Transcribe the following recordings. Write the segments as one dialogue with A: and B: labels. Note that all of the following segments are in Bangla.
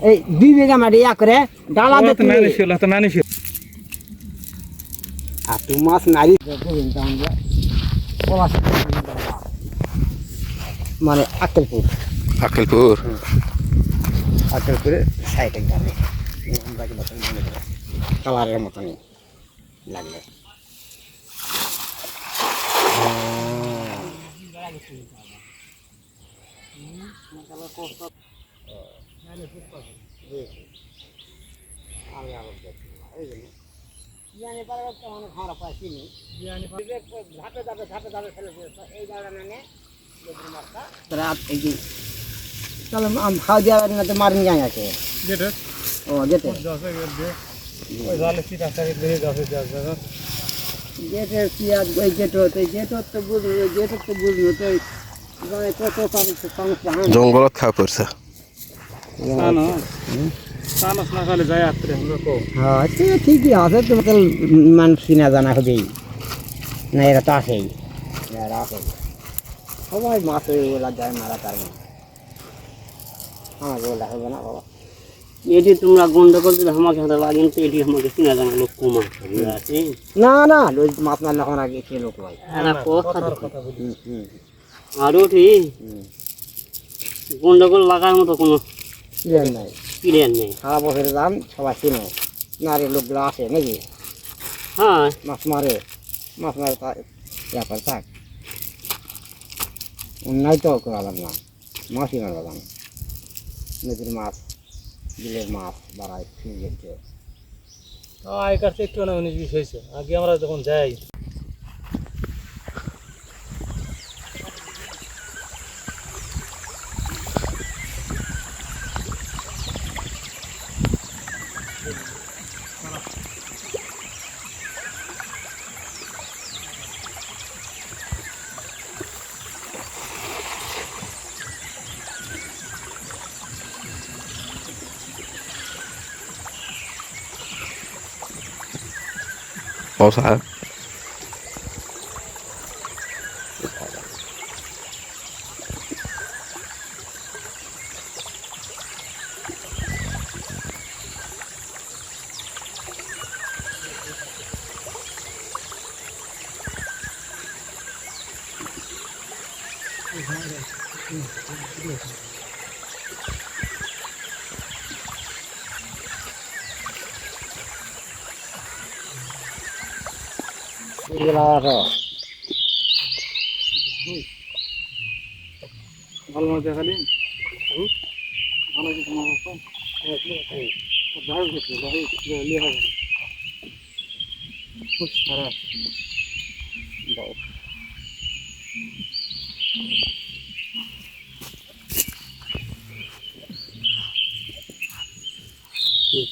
A: এই 2 বিঘা মাটি ইয়া করে ডালা দিতে
B: নানি ছিল
A: আর তুই মাছ নারী মানে
C: আক্কেলপুর
A: আক্কেলপুরে সাইকেল যাবে কালারের মতনই লাগবে চলো খাওয়া দেওয়া না তো মারিন গায়ে আছে ও যেতে গেটের পেঁয়াজ ওই গেটর তো বুঝলো তো সমস্যা
C: জঙ্গলত খাওয়া পড়ছে
A: হ্যাঁ ঠিকই আছে তো মানুষ কিনা জানা হবেই না এরা তো আসেই এরা আসে সবাই মাছ ওগুলা যায় মারা তার আমাকে ওগুলা হবে না বাবা
D: এটি তোমরা গন্ডগোল দিলে আমাকে হাতে লাগেন তো এটি আমাকে চিনা জানা লোক কমা আছে
A: না না ওই মাছ মারলে এখন আগে সে লোক ভাই
D: আরও ঠিক গন্ডগোল লাগার মতো কোনো
A: প্লেয়ার নাই
D: প্লেয়ার নেই
A: সারা বছরের দাম সবাই চিনে নারী লোকগুলো আসে নাকি
D: হ্যাঁ
A: মাছ মারে তার ব্যাপার থাক অন্যায় তো করালাম না মাছই মারলাম নদীর মাছ বিলের মাছ বাড়ায় ফিরে
B: আগেকার থেকে একটু 19-20 হয়েছে আগে আমরা যখন যাই
C: Vamos a ver.
B: ভালো মজা খালি ভালো কিছু খুব সারা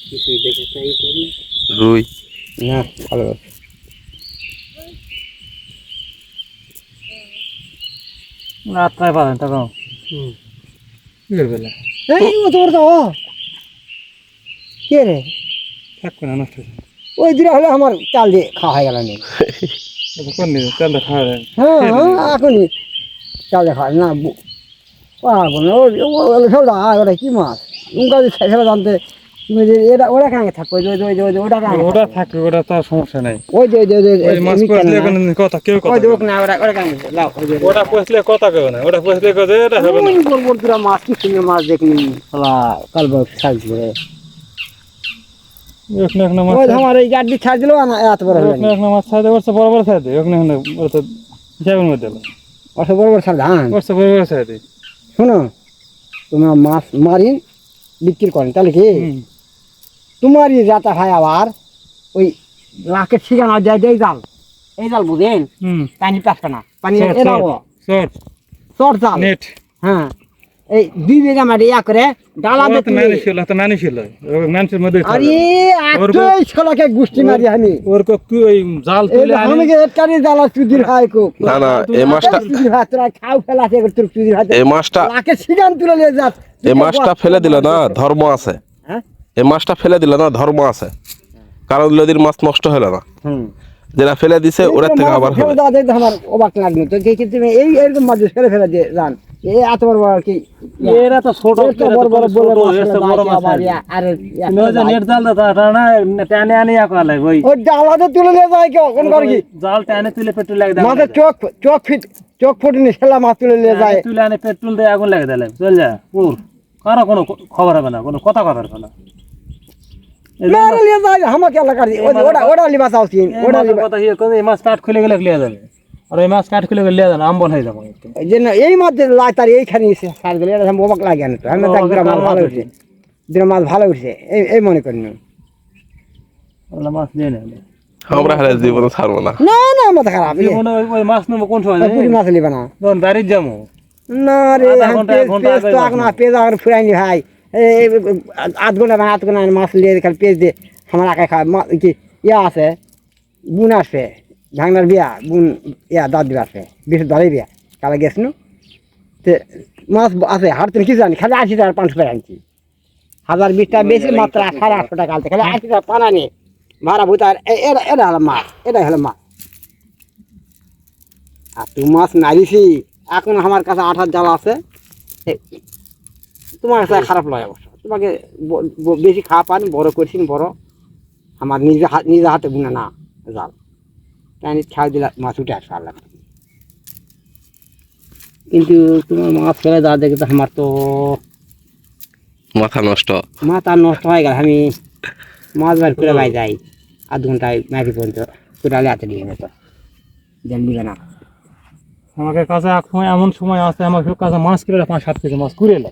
D: কিছুই দেখে চাই
C: রুই
A: না ভালো
B: রাত্রে পাবেন তখন বেলা
A: এই ও তোর তো কে রে
B: থাকবে না নষ্ট
A: ওই দিন হলে আমার চাল দিয়ে খাওয়া হয়ে গেল নি
B: কোন দিন চালটা খাওয়া যায়
A: হ্যাঁ এখনই চাল দিয়ে খাওয়া না সব ওটা কি মাছ উনকা সেটা জানতে তুমি যে এটা ওরা কেন থাকবে ওটা কেন
B: ওটা থাকবে ওটা তো সমস্যা নাই
A: ওই যে
B: মাছ পড়লে কথা কেউ কথা
A: না ওরা কেন লাও
B: ওটা পড়লে কথা কেউ না ওটা পড়লে কথা এটা হবে না
A: বড় মাছ কি সুন্দর মাছ দেখলি কাল সাইজ করে
B: ওখানে মাছ
A: ওই আমার এই গাড়ি ছাড় দিল না এত বড় হলো
B: ওখানে মাছ ছাড়তে বড় বড় ছাড়তে ওখানে ওটা তো হিসাবের মধ্যে
A: অত বড় ছাড় ধান
B: বড় বড় ছাড়তে
A: শোনো তোমার মাছ মারি বিক্রি করেন তাহলে কি তোমারই যাতা হয় আবার ওই লাখের ঠিকানা যায় এই জাল বুঝেন পানি পাঁচটা না পানি চট জাল
B: নেট
A: হ্যাঁ এই 2 বিঘা মাটি ইয়া করে ডালা দিতে
B: নানি ছিল মানুষের মধ্যে
A: আরে আটই শালাকে গুষ্টি মারি আমি
B: ওর কি ওই জাল তুলে
A: আমি এটারি জাল চুদির হয় কো
C: না এই মাছটা
A: চুদির হাত তোরা খাও ফেলাতে তোর চুদির হাত
C: এই মাছটা
A: লাখের ঠিকানা তুলে নিয়ে যাস
C: এই মাছটা ফেলে দিল না ধর্ম আছে
A: হ্যাঁ
C: এই মাছটা ফেলে দিল না ধর্ম আছে কারণ নদীর মাছ নষ্ট হলো না যেটা ফেলে দিছে ওরা থেকে আবার হবে
A: আমার অবাক লাগলো তো কি তুমি এই এরকম মাছ ফেলে দিয়ে যান এই এত বড় বড় কি
B: এরা তো ছোট
A: এত বড় বড় বলে মাছ
B: এর তো
A: ফেলে
B: বড়
A: দেয়
B: মাছ
A: আবার
B: আছে।
A: আরে
B: তুমি ওই যে নেট জাল দাও না টানে আনি করালে ওই
A: ওই ডালাতে তুলে নিয়ে যায় কেউ কোন করে কি
B: জাল টানে তুলে পেট্রোল লাগে দেয়
A: মাছের চোখ ফুটনি সেলা মাছ তুলে নিয়ে যায়
B: তুলে আনে পেট্রোল দিয়ে আগুন লাগে দিলে চল যা পুর কারো কোনো খবর হবে না কোনো কথা কথা হবে না এই যে
A: মেরে নিয়ে যায় আমাকে এলাকার ওটা লিবাস আউছিন
B: এই
A: ওটা
B: মাছের কথা হিয়ে করে এই মাছ কাঠ খুলে গেলে লিয়ে যাবে আর এই মাছ কাঠ খুলে গেলে লিয়ে যাবে আম্বল হয়ে যাবে একটু।
A: যে না এই মাছ যে লাই তার এইখানে এসে সার দিলে এটা অবাক লাগে না তো আমি দেখ মাছ ভালো উঠছে দুটো মাছ ভালো উঠছে এই মনে করি না
B: ওগুলো মাছ দিয়ে নেবে
C: আমরা হারে জীবনে ছাড়বো না।
A: না না মাথা খারাপ
B: জীবনে ওই মাছ নেবো কোন সময়
A: পুরি মাছ লিবা না
B: যখন বাড়ির যাবো
A: না রে
B: আধা ঘন্টা, এক ঘন্টা
A: পেজ
B: আগে
A: তো
B: মাছ
A: এখন পেজ আর ফুরাইনি ভাই আধ ঘন্টা মাছ লিয়ে খালি পেজ দিয়ে আমার একাই খাওয়া কি ইয়া আছে বুন আসবে ভাঙনার বিয়া বুন ইয়া দাঁত দিবা আসবে বিশেষ ধরে বিয়া কালে গেছিল তে মাছ আছে হারতেন কি জানি খালি 80 টাকা 500 টাকা আনছি 1020 টাকা বেশি মাত্র 850 টাকা আনতে খালি 80 টাকা পানা নিয়ে ভাড়া ভূতার এটা হলো মাছ এটাই হলো মাছ আর তুই মাছ নারিছি এখন আমার কাছে 8 জাল আছে তোমার কাছে খারাপ লাগে অবশ্য তোমাকে বেশি খাওয়া পান বড় করছি বড় আমার নিজে হাতে গুনা না জাল টানি খাওয়া দিলে মাছ উঠে আসবে আল্লাহ কিন্তু তোমার মাছ ফেলে যা দেখে তো আমার তো
C: মাথা নষ্ট।
A: মাথা নষ্ট হয়ে গেল আমি মাছ বার করে বাই যাই আধ ঘন্টায় মাটি পর্যন্ত কোটালে হাতে দিয়ে যেত জল দিবে না
B: আমাকে কাছে এক সময় এমন সময় আছে আমার কাছে মাছ কিলো 5-7 কেজি মাছ কুড়ে এলো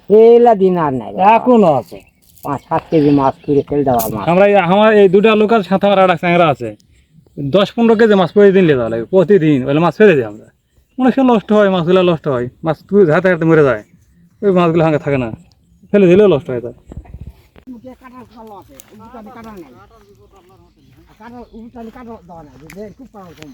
A: সেলা দিন আর নাই
B: এখনো আছে
A: 5-7 কেজি মাছ করে ফেল দেওয়া মাছ
B: আমার এই দুটা লোক আছে সাথে আমার একটা চ্যাংরা আছে 10-15 কেজি মাছ প্রতিদিন নিয়ে যাওয়া লাগে প্রতিদিন ওই মাছ ফেলে দিই আমরা অনেক সময় নষ্ট হয় মাছগুলো নষ্ট হয় মাছ তুই হাতে হাতে মরে যায় ওই মাছগুলো হাঙ্গে থাকে না ফেলে দিলেও নষ্ট হয়ে যায়
A: কাটার নাই কাটার